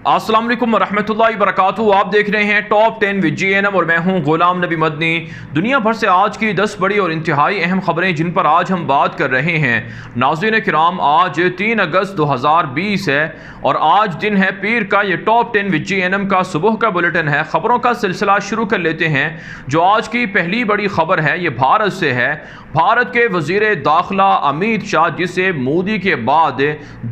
अस्सलाम वालेकुम रहमतुल्लाहि व बरकातुहू। आप देख रहे हैं टॉप 10 विद GNM और मैं हूं गुलाम नबी मदनी। दुनिया भर से आज की 10 बड़ी और इंतहाई अहम खबरें जिन पर आज हम बात कर रहे हैं। नाज़रीन किराम, आज 3 अगस्त 2020 है और आज दिन है पीर का। ये टॉप 10 विद GNM का सुबह का बुलेटिन है। खबरों का सिलसिला शुरू कर लेते हैं। जो आज की पहली बड़ी खबर है ये भारत से है। भारत के वजीर दाखिला अमित शाह, जिसे मोदी के बाद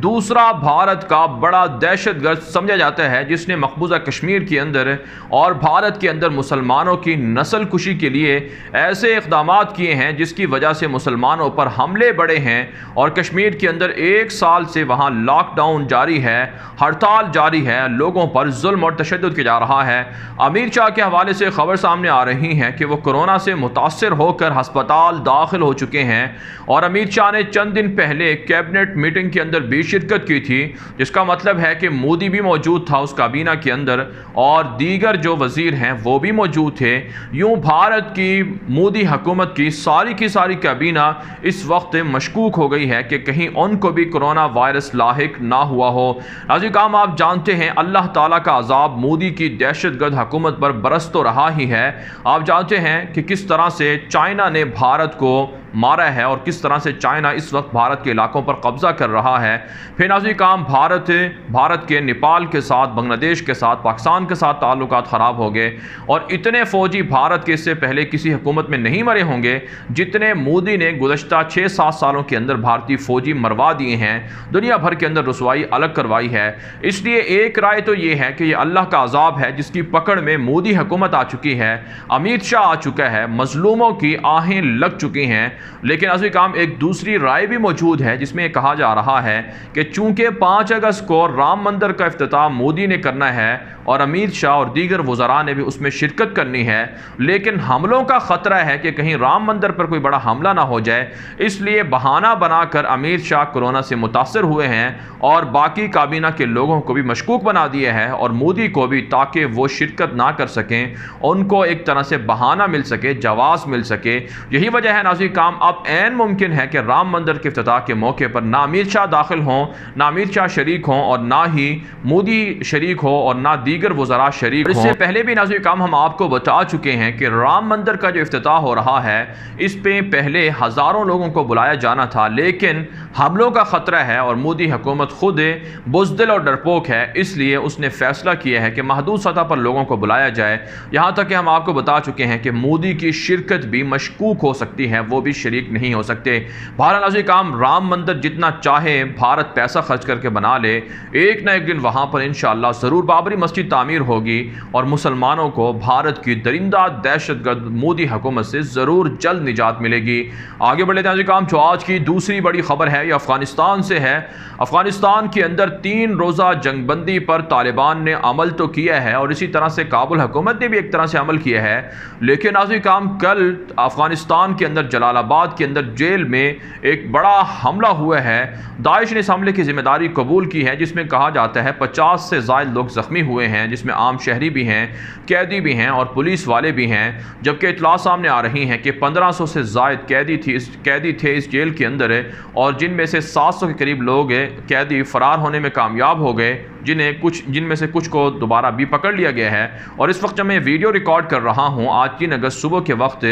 दूसरा भारत का बड़ा दहशतगर्द समझा जाता है, जिसने मकबूजा कश्मीर के अंदर और भारत के अंदर मुसलमानों की नस्ल कुशी के लिए ऐसे इक़दाम किए हैं जिसकी वजह से मुसलमानों पर हमले बढ़े हैं और कश्मीर के अंदर 1 साल से वहाँ लॉकडाउन जारी है, हड़ताल जारी है, लोगों पर जुल्म और तशद्दुद किया जा रहा है। अमित शाह के हवाले से खबर सामने आ रही है कि वो कोरोना से मुतासर होकर हस्पताल दाखिल हो चुके हैं और अमित शाह ने चंद दिन पहले कैबिनेट मीटिंग के अंदर भी शिरकत की थी, जिसका मतलब है कि मोदी भी मौजूद था उस काबीना के अंदर और दीगर जो वजीर हैं वो भी मौजूद थे। यूं भारत की मोदी हुकूमत की सारी काबीना इस वक्त मशकूक हो गई है कि कहीं उनको भी कोरोना वायरस लाहिक ना हुआ हो। नाज़रीन काम, आप जानते हैं अल्लाह ताला का अजाब मोदी की दहशतगर्द हुकूमत पर बरस तो रहा ही है। आप जानते हैं कि किस तरह से चाइना ने भारत को मारा है और किस तरह से चाइना इस वक्त भारत के इलाकों पर कब्जा कर रहा है। फिर नाज़रीन काम, भारत के नेपाल के साथ, बांग्लादेश के साथ, पाकिस्तान के साथ ताल्लुकात ख़राब हो गए और इतने फ़ौजी भारत के इससे पहले किसी हुकूमत में नहीं मरे होंगे जितने मोदी ने गुज़श्ता 6-7 सालों के अंदर भारतीय फ़ौजी मरवा दिए हैं, दुनिया भर के अंदर रसवाई अलग करवाई है। इसलिए एक राय तो ये है कि ये अल्लाह का अजाब है जिसकी पकड़ में मोदी हुकूमत आ चुकी है, अमित शाह आ चुका है, मजलूमों की आहें लग चुकी हैं। लेकिन नाज़रीन काम, एक दूसरी राय भी मौजूद है जिसमें कहा जा रहा है कि चूंकि 5 अगस्त को राम मंदिर का इफ्तिताह मोदी ने करना है और अमित शाह और दीगर वज़रा ने भी उसमें शिरकत करनी है, लेकिन हमलों का ख़तरा है कि कहीं राम मंदिर पर कोई बड़ा हमला ना हो जाए, इसलिए बहाना बनाकर अमित शाह कोरोना से मुतासर हुए हैं और बाकी काबीना के लोगों को भी मशकूक बना दिया है और मोदी को भी, ताकि वो शिरकत ना कर सकें, उनको एक तरह से बहाना मिल सके, जवाज़ मिल सके। यही वजह है नाज़रीन काम, अब ऐन मुमकिन है कि राम मंदिर के इफ्तिताह के मौके पर ना अमित शाह दाखिल हों, ना अमित शाह शरीक हों और ना ही मोदी शरीक हो और ना दीगर वज़रा शरीक हों। इससे पहले भी नाज़रीन काम हम आपको बता चुके हैं कि राम मंदिर का जो इफ्तिताह हो रहा है इस पे पहले हज़ारों लोगों को बुलाया जाना था, लेकिन हमलों का ख़तरा है और मोदी हुकूमत खुद बुज़दिल और डरपोक है, इसलिए उसने फैसला किया है कि महदूद सतह पर लोगों को बुलाया जाए। यहाँ तक कि हम आपको बता चुके हैं कि मोदी की शिरकत भी मशकूक हो सकती है, वो भी शरीक नहीं हो सकते। भारत नाज़रीन काम, राम मंदिर जितना चाहे भारत पैसा खर्च करके बना ले, एक ना एक दिन वहाँ पर इंशाअल्लाह ज़रूर बाबरी मस्जिद तामीर होगी और मुसलमानों को भारत की दरिंदा दहशतगर्द मोदी हुकूमत से ज़रूर जल्द निजात मिलेगी। आगे बढ़े नाज़रीन काम, जो आज की दूसरी बड़ी खबर है ये अफ़गानिस्तान से है। अफ़गानिस्तान के अंदर 3 रोज़ा जंगबंदी पर तालिबान ने अमल तो किया है और इसी तरह से काबुल हुकूमत ने भी एक तरह से अमल किया है, लेकिन नाज़रीन काम, कल अफ़गानिस्तान के अंदर जलालाबाद के अंदर जेल में एक बड़ा हमला हुआ है। दाइश ने इस हमले की जिम्मेदारी कबूल की है, जिसमें कहा जाता है 50 से ज़ायद लोग ज़ख्मी हुए हैं, जिसमें आम शहरी भी हैं, कैदी भी हैं और पुलिस वाले भी हैं। जबकि इतला सामने आ रही हैं कि 1500 से ज़ायद कैदी थे इस जेल के अंदर और जिनमें से 700 के करीब लोग कैदी फ़रार होने में कामयाब हो गए, जिनमें से कुछ को दोबारा भी पकड़ लिया गया है। और इस वक्त जब मैं वीडियो रिकॉर्ड कर रहा हूँ आज 3 अगस्त सुबह के वक्त,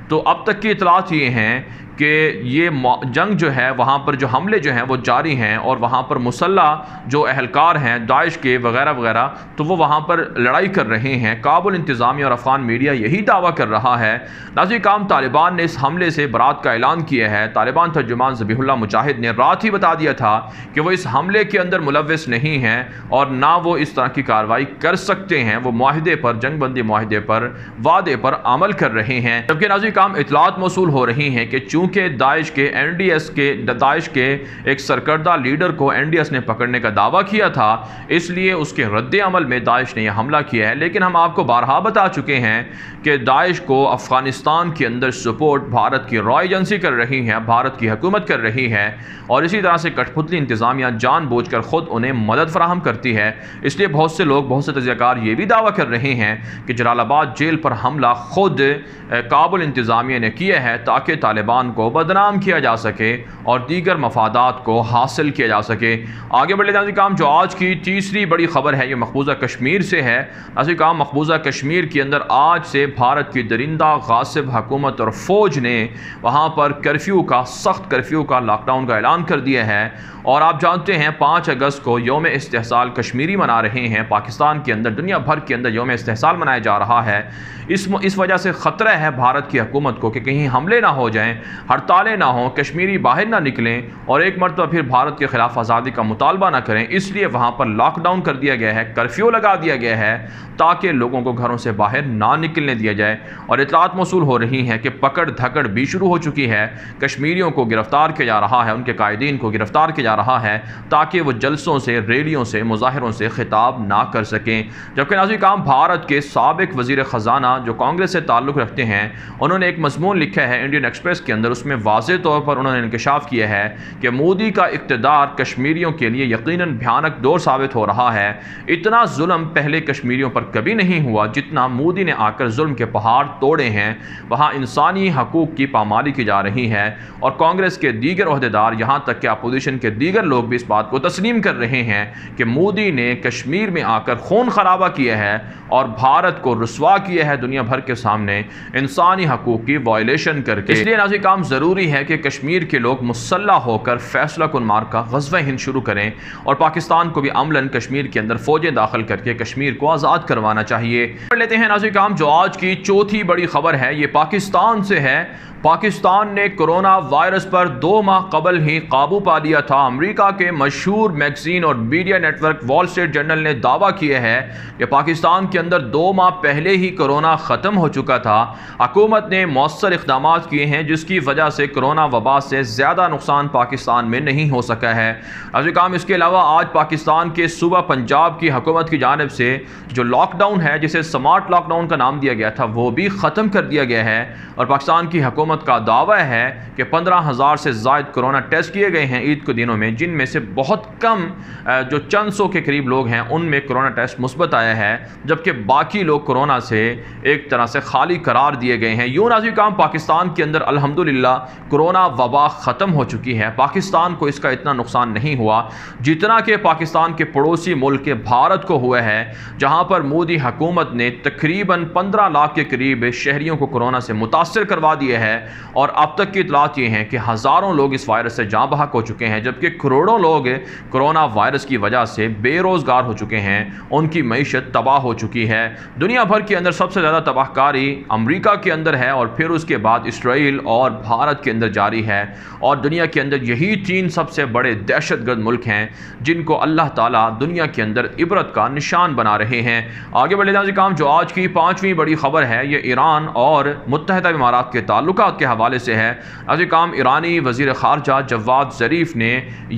तो अब तक की इतलात ये हैं कि ये जंग जो है, वहाँ पर जो हमले जो हैं वो जारी हैं और वहाँ पर मुसल्लह जो अहलकार हैं दाइश के वगैरह वगैरह, तो वो वहाँ पर लड़ाई कर रहे हैं। काबुल इंतज़ामिया और अफ़गान मीडिया यही दावा कर रहा है। नाज़रीन काम, तालिबान ने इस हमले से बरात का ऐलान किया है। तालिबान तर्जुमान ज़बीहुल्लाह मुजाहिद ने रात ही बता दिया था कि वो इस हमले के अंदर मुलव्वस नहीं हैं और ना वो इस तरह की कार्रवाई कर सकते हैं। वो माहिदे पर, जंगबंदी माहिदे पर, वादे पर अमल कर रहे हैं। जबकि नाज़रीन काम, इतलात मौसूल हो रही हैं कि चूँकि दाइश के एक सरकर्दा लीडर को NDS ने पकड़ने का दावा किया था, इसलिए उसके रद्द अमल में दाइश ने यह हमला किया है। लेकिन हम आपको बारहा बता चुके हैं कि दाइश को अफ़गानिस्तान के अंदर सपोर्ट भारत की रॉ एजेंसी कर रही है, भारत की हुकूमत कर रही है और इसी तरह से कठपुतली इंतज़ामिया जानबूझकर ख़ुद उन्हें मदद फराहम करती है। इसलिए बहुत से लोग, बहुत से तजज़ियाकार ये भी दावा कर रहे हैं कि जलालाबाद जेल पर हमला ख़ुद काबुल इंतज़ामिया ने किया है ताकि तालिबान को बदनाम किया जा सके और दीगर मफादात को हासिल किया जा सके। आगे बढ़ लेते हैं काम जो आज की तीसरी बड़ी खबर है ये मकबूजा कश्मीर से है। नाज़रीन काम मकबूजा कश्मीर के अंदर आज से भारत की दरिंदा गासिब हुकूमत और फ़ौज ने वहाँ पर कर्फ्यू का, सख्त कर्फ्यू का, लॉकडाउन का ऐलान कर दिया है। और आप जानते हैं 5 अगस्त को यौम इस्तेहसाल कश्मीरी मना रहे हैं। पाकिस्तान के अंदर, दुनिया भर के अंदर यौम इस्तेहसाल मनाया जा रहा है। इस वजह से ख़तरा है भारत की हुकूमत को कि कहीं हमले ना हो जाएं, हड़तालें ना हों, कश्मीरी बाहर ना निकलें और एक मरतबा फिर भारत के ख़िलाफ़ आज़ादी का मुतालबा ना करें। इसलिए वहाँ पर लॉकडाउन कर दिया गया है, कर्फ्यू लगा दिया गया है ताकि लोगों को घरों से बाहर ना निकलने दिया जाए। और इतलात मौसूल हो रही हैं कि पकड़ धकड़ भी शुरू हो चुकी है। कश्मीरियों को गिरफ़्तार किया जा रहा है, उनके कायदीन को गिरफ़्तार किया जा रहा है ताकि वो जलसों से, रैलियों से, मुजाहरों से खिताब ना कर सकें। जबकि नाज़रीन काम भारत के साबिक वज़ीर ख़ज़ाना जो कांग्रेस से ताल्लुक़ रखते हैं, उन्होंने एक मज़मून लिखा है इंडियन एक्सप्रेस के अंदर। उसमें वाज़े तौर पर उन्होंने इंकशाफ किया है कि मोदी का इक़्तिदार कश्मीरियों के लिए यकीनन भयानक दौर साबित हो रहा है। इतना जुल्म पहले कश्मीरियों पर कभी नहीं हुआ जितना मोदी ने आकर जुल्म के पहाड़ तोड़े हैं। वहाँ इंसानी हकूक़ की पामाली की जा रही है और कांग्रेस के दीगर ओहदेदार, यहाँ तक कि अपोजिशन के दीगर लोग भी इस बात को तस्लीम कर रहे हैं कि मोदी ने कश्मीर में आकर खून खराबा किया है और भारत को रुसवा किया है दुनिया भर के सामने इंसानी हकूक़ की वायलेशन करके। इसलिए नाज़रीन काम ज़रूरी है कि कश्मीर के लोग मुसल्लह होकर फैसला कुन मार का ग़ज़वा हिंद शुरू करें और पाकिस्तान को भी अमलन कश्मीर के अंदर फ़ौजें दाखिल करके कश्मीर को आज़ाद करवाना चाहिए। पढ़ लेते हैं नाज़रीन काम जो आज की चौथी बड़ी खबर है ये पाकिस्तान से है। पाकिस्तान ने कोरोना वायरस पर 2 माह कबल ही काबू पा लिया था। अमेरिका के मशहूर मैगजीन और media network wall street journal ने दावा किया है कि पाकिस्तान के अंदर 2 माह पहले ही कोरोना ख़त्म हो चुका था। हुकूमत ने मौसर इक़दाम किए हैं जिसकी वजह से कोरोना वबा से ज़्यादा नुकसान पाकिस्तान में नहीं हो सका है। अभी काम इसके अलावा आज पाकिस्तान के सूबा पंजाब की हुकूमत की जानिब से जो लॉकडाउन है, जिसे स्मार्ट लॉकडाउन का नाम दिया गया था, वो भी ख़त्म कर दिया गया है। और पाकिस्तान की हुकूमत का दावा है कि 15,000 से ज़ायद कोरोना टेस्ट किए गए हैं ईद के दिनों में, जिनमें से बहुत कम जो चंद सौ के करीब लोग हैं उनमें कोरोना टेस्ट मुस्बत आया है, जबकि बाकी लोग कोरोना से एक तरह से खाली करार दिए गए हैं। यूँ नाज़रीन काम पाकिस्तान के अंदर अल्हम्दुलिल्लाह कोरोना वबा ख़त्म हो चुकी है। पाकिस्तान को इसका इतना नुकसान नहीं हुआ जितना कि पाकिस्तान के पड़ोसी मुल्क के भारत को हुआ है, जहाँ पर मोदी हुकूमत ने तकरीबन 15 लाख के करीब शहरियों को कोरोना से मुतासर करवा दिया है। और अब तक की इतलात ये हैं कि हज़ारों लोग इस वायरस से जाँ बहक हो चुके हैं, जबकि करोड़ों लोग कोरोना वायरस की वजह से बेरोज़गार हो चुके हैं, उनकी मईशत तबाह हो चुकी है। दुनिया भर के अंदर सबसे ज़्यादा तबाहकारी अमेरिका के अंदर है और फिर उसके बाद इसराइल और भारत के अंदर जारी है। और दुनिया के अंदर यही 3 सबसे बड़े दहशतगर्द मुल्क हैं जिनको अल्लाह ताला दुनिया के अंदर इबरत का निशान बना रहे हैं। आगे बढ़े जाए काम जो आज की 5वीं बड़ी खबर है ये ईरान और मुत्तहिदा इमारात के ताल्लुकात के हवाले से है। आज काम ईरानी वज़ीर ख़ारजा जवाद ज़रीफ़ ने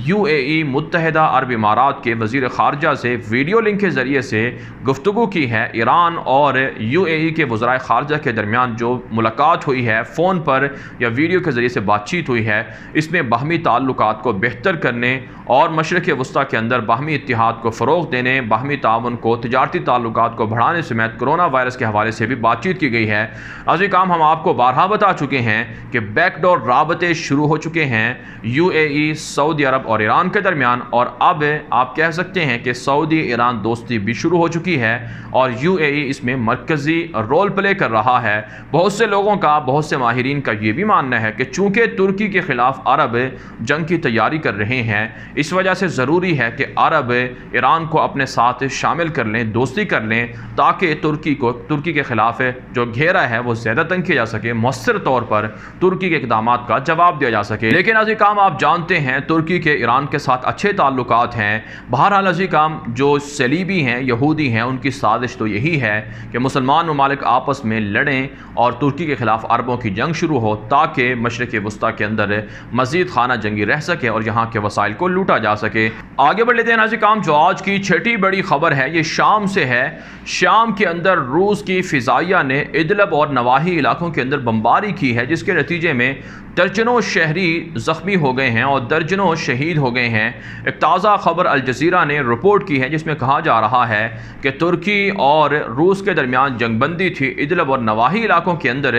UAE मुत्तहिदा अरब इमारात के वज़ीर ख़ारजा से वीडियो लिंक के ज़रिए से गुफ्तगू की है। ईरान और UAE के वज़राए ख़ारजा के दरमियान जो मुलाकात हुई है, फ़ोन पर या वीडियो के ज़रिए से बातचीत हुई है, इसमें बाहमी ताल्लुकात को बेहतर करने और मशरिक़ वस्ता के अंदर बाहमी इत्तिहाद को फ़रोग़ देने, बाहमी ताउन को, तिजारती ताल्लुकात को बढ़ाने समेत कोरोना वायरस के हवाले से भी बातचीत की गई है। आज काम हम आपको बारहा बता चुके हैं कि बैकडोर राबते शुरू हो चुके हैं UAE, सऊदी अरब और ईरान के दरमियान। और अब आप कह सकते हैं कि सऊदी ईरान दोस्ती भी शुरू हो चुकी है और UAE इसमें मरकज़ी रोल प्ले कर रहा है। बहुत से लोगों का, बहुत से माहिरीन का ये भी मानना है कि चूँकि तुर्की के ख़िलाफ़ अरब जंग की तैयारी कर रहे हैं, इस वजह से ज़रूरी है कि अरब ईरान को अपने साथ शामिल कर लें, दोस्ती कर लें, ताकि तुर्की के ख़िलाफ़ जो घेरा है वो ज़्यादा तंग किया जा सके, मौसर तौर पर तुर्की के इक़दामात का जवाब दिया जा सके। लेकिन अजी काम आप जानते हैं तुर्की के ईरान के साथ अच्छे ताल्लुकात हैं। बहरहाल अजी काम जो सलीबी हैं, यहूदी हैं, उनकी साजिश तो यही है कि मुसलमान ममालिक आपस में लड़ें और तुर्की के ख़िलाफ़ अरबों की जंग शुरू हो ताकि मशरिक़ वस्ता के अंदर मज़ीद खाना जंगी रह सके और यहाँ के वसाइल को लूटा जा सके। आगे बढ़ लेते हैं नाज़रीन काम जो आज की 6ठी बड़ी खबर है ये शाम से है। शाम के अंदर रूस की फ़िज़ाइया ने इदलब और नवाही इलाकों के अंदर बमबारी की है, जिसके नतीजे में दर्जनों शहरी ज़ख्मी हो गए हैं और दर्जनों शहीद हो गए हैं। एक ताज़ा खबर अल जज़ीरा ने रिपोर्ट की है जिसमें कहा जा रहा है कि तुर्की और रूस के दरमियान जंगबंदी थी इदलिब और नवाही इलाकों के अंदर,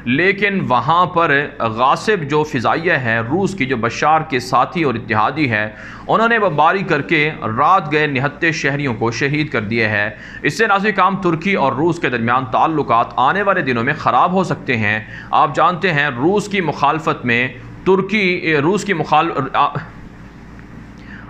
लेकिन वहाँ पर गासिब जो फ़िज़ाइया है रूस की, जो बशार के साथी और इत्तेहादी है, उन्होंने बमबारी करके रात गए निहत्ते शहरियों को शहीद कर दिए हैं। इससे नाज़िर काम तुर्की और रूस के दरमियान ताल्लुकात आने वाले दिनों में ख़राब हो सकते हैं। आप जानते हैं रूस की मुखालफत में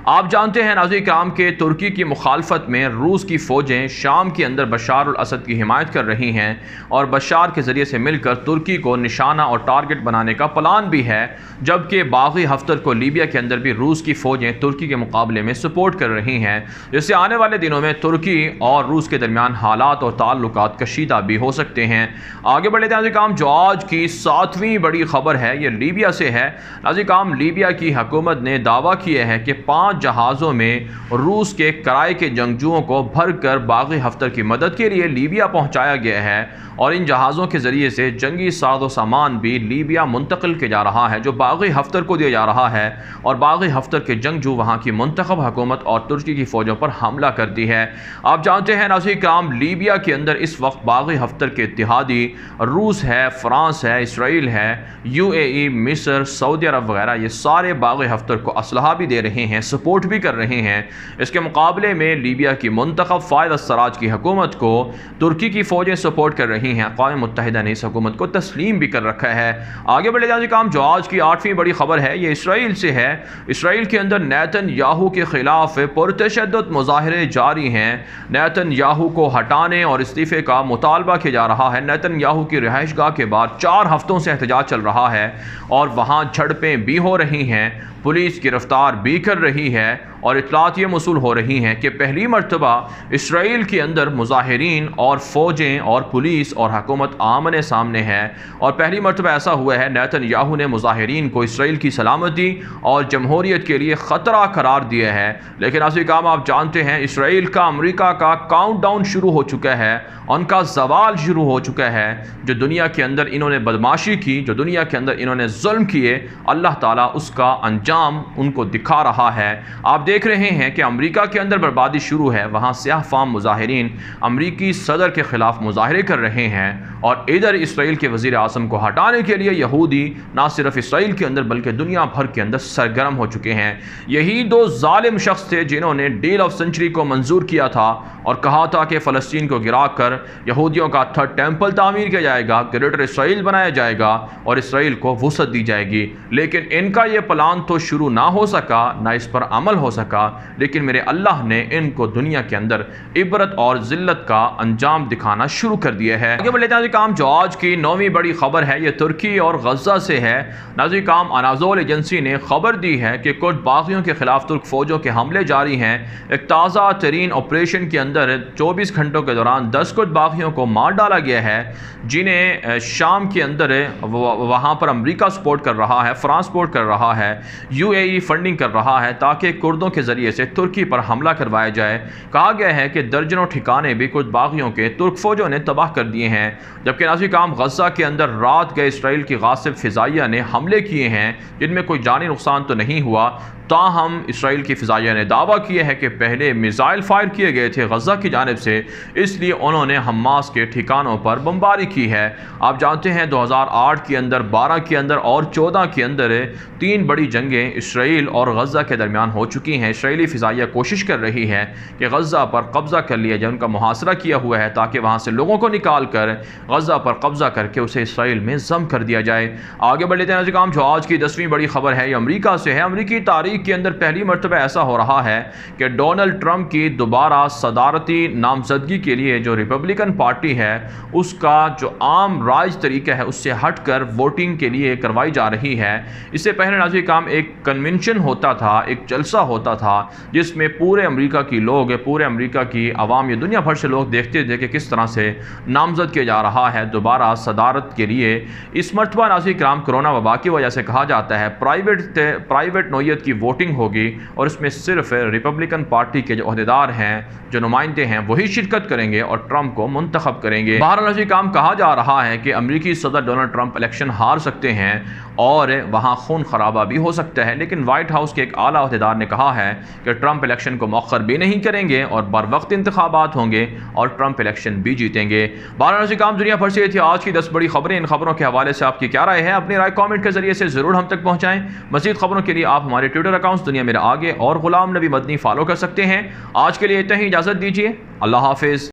आप जानते हैं नाज़रीन किराम के तुर्की की मुखालफत में रूस की फ़ौजें शाम के अंदर बशार अल असद की हिमायत कर रही हैं और बशार के ज़रिए से मिलकर तुर्की को निशाना और टारगेट बनाने का प्लान भी है, जबकि बागी हफ्तर को लीबिया के अंदर भी रूस की फ़ौजें तुर्की के मुकाबले में सपोर्ट कर रही हैं, जिससे आने वाले दिनों में तुर्की और रूस के दरमियान हालात और ताल्लुकात कशीदा भी हो सकते हैं। आगे बढ़े नाज़रीन काम, जो आज की 7वीं बड़ी खबर है ये लीबिया से है। नाज़रीन काम, लीबिया की हुकूमत ने दावा किया है कि 5 जहाज़ों में रूस के किराए के जंगजुओं को भरकर बागी हफ्तर की मदद के लिए लीबिया पहुंचाया गया है और इन जहाज़ों के ज़रिए से जंगी साजो सामान भी लीबिया मुंतकिल किया जा रहा है, जो बागी हफ्तर को दिया जा रहा है और बागी हफ्तर के जंगजू वहाँ की मुंतखब हुकूमत और तुर्की की फ़ौजों पर हमला करती है। आप जानते हैं नाज़रीन किराम, लीबिया के अंदर इस वक्त बागी हफ्तर के इत्तेहादी रूस है, फ़्रांस है, इसराइल है, UAE, मिस्र, सऊदी अरब वगैरह, ये सारे बागी हफ्तर को असलहा भी दे रहे हैं, सपोर्ट भी कर रहे हैं। इसके मुकाबले में लीबिया की मुंतखब फ़ायद सराज की हुकूमत को तुर्की की फ़ौजें सपोर्ट कर रही हैं। अक़वाम मुत्तहिदा ने इस हुकूमत को तस्लीम भी कर रखा है। आगे बढ़े जाने काम, जो आज की 8वीं बड़ी खबर है ये इसराइल से है। इसराइल के अंदर नेतन्याहू के खिलाफ पुरतशद्दुद मुज़ाहरे जारी हैं। नेतन्याहू को हटाने और इस्तीफ़े का मुतालबा किया जा रहा है। नेतन्याहू की रिहाइशगाह के बाद 4 हफ्तों से एहतजाज चल रहा है और वहाँ झड़पें भी हो रही हैं, पुलिस गिरफ्तार भी कर रही है और इतलात ये मौसूल हो रही हैं कि पहली मरतबा इसराइल के अंदर मुजाहिरीन और फ़ौजें और पुलिस और हुकूमत आमने सामने है और पहली मरतबा ऐसा हुआ है नेतन्याहू ने मुजाहिरीन को इसराइल की सलामती और जमहूरियत के लिए ख़तरा करार दिया है। लेकिन ऐसे काम आप जानते हैं, इसराइल का अमेरिका का काउंटडाउन शुरू हो चुका है, उनका जवाल शुरू हो चुका है। जो दुनिया के अंदर इन्होंने बदमाशी की, जो दुनिया के अंदर इन्होंने जुल्म किए, अल्लाह ताला उसका अंजाम उनको दिखा रहा है। आप देख रहे हैं कि अमेरिका के अंदर बर्बादी शुरू है, वहाँ स्याह फाम मुजाहिरीन अमरीकी सदर के ख़िलाफ़ मुजाहरे कर रहे हैं और इधर इसराइल के वज़ीर आज़म को हटाने के लिए यहूदी ना सिर्फ इसराइल के अंदर बल्कि दुनिया भर के अंदर सरगर्म हो चुके हैं। यही 2 जालिम शख्स थे जिन्होंने डील ऑफ सेंचुरी को मंजूर किया था और कहा था कि फ़लस्तीन को गिरा कर यहूदियों का 3rd टेम्पल तामीर किया जाएगा, ग्रेटर इसराइल बनाया जाएगा और इसराइल को वुसअत दी जाएगी। लेकिन इनका ये प्लान तो शुरू ना हो सका, ना इस पर अमल हो सका, लेकिन मेरे अल्लाह ने इनको दुनिया के अंदर इबरत और ज़िल्लत का अंजाम दिखाना शुरू कर दिया है। आगे बढ़ते हैं काम, जो आज की 9वीं बड़ी खबर है ये तुर्की और गज़ा से है। नाज़रीन काम, अनाज़ोल एजेंसी ने खबर दी है कि कुछ बागियों के खिलाफ तुर्क फ़ौजों के हमले जारी हैं। एक ताज़ा तरीन ऑपरेशन के अंदर 24 घंटों के दौरान 10 कुछ बागियों को मार डाला गया है, जिन्हें शाम के अंदर वहाँ पर अमरीका सपोर्ट कर रहा है, फ्रांस सपोर्ट कर रहा है, UAE फंडिंग कर रहा है ताकि कुर्दों के ज़रिए से तुर्की पर हमला करवाया जाए। कहा गया है कि दर्जनों ठिकाने भी कुछ बागियों के तुर्क फ़ौजों ने तबाह कर दिए हैं। जबकि नाज़रीन काम, गज़ा के अंदर रात गए इसराइल की गासिब फ़िज़ाइया ने हमले किए हैं जिनमें कोई जानी नुकसान तो नहीं हुआ, ताहम इसराइल की फ़िज़ाइया ने दावा किया है कि पहले मिसाइल फायर किए गए थे गज़ा की जानिब से, इसलिए उन्होंने हमास के ठिकानों पर बमबारी की है। आप जानते हैं 2008 के अंदर, 12 के अंदर और 14 के अंदर 3 बड़ी जंगें इसराइल और गज़ा के दरमियान हो चुकी हैं। इसराइली फ़िज़ाइया कोशिश कर रही है कि गज़ा पर कब्ज़ा कर लिया जाए, उनका मुहासरा किया हुआ है ताकि वहाँ से लोगों को निकाल कर गज़ा पर कब्ज़ा करके उसे इसराइल में ज़म कर दिया जाए। आगे बढ़ लेते हैं काम, जो आज की 10वीं बड़ी खबर है ये अमरीका से है। अमरीकी तारीख के अंदर पहली मरतबा ऐसा हो रहा है कि डोनाल्ड ट्रंप की दोबारा सदारती नामजदगी के लिए जो रिपब्लिकन पार्टी है उसका जो आम राज तरीका है उससे हटकर वोटिंग के लिए करवाई जा रही है। इससे पहले नाज़रीन काम, एक कन्वेंशन होता था, एक जलसा होता जाता था, जिसमें पूरे अमेरिका की लोग, पूरे अमेरिका की आवाम, ये दुनिया भर से लोग देखते थे कि किस तरह से नामजद किया जा रहा है दोबारा सदारत के लिए। इस मरतबा नाज़रीन किराम कोरोना वबा की वजह से कहा जाता है प्राइवेट नौयत की वोटिंग होगी और इसमें सिर्फ रिपब्लिकन पार्टी के जो अहदेदार हैं, जो नुमाइंदे हैं, वही शिरकत करेंगे और ट्रंप को मुंतखब करेंगे। बहरहाल नाज़रीन काम कहा जा रहा है कि अमेरिकी सदर डोनाल्ड ट्रंप इलेक्शन हार सकते हैं और वहाँ खून खराबा भी हो सकता है, लेकिन वाइट हाउस के एक आला अहदेदार ने कहा है कि ट्रंप इलेक्शन को मौखर भी नहीं करेंगे और बर वक्त इंतखाबात होंगे और ट्रंप इलेक्शन भी जीतेंगे। बहरहाल काम दुनिया भर से थी आज की 10 बड़ी खबरें। इन खबरों के हवाले से आपकी क्या राय है? अपनी राय कमेंट के जरिए से जरूर हम तक पहुंचाएं। मज़ीद खबरों के लिए आप हमारे ट्विटर अकाउंट्स दुनिया मेरा आगे और गुलाम नबी मदनी फॉलो कर सकते हैं। आज के लिए इतना ही, इजाज़त दीजिए। अल्लाह हाफिज़।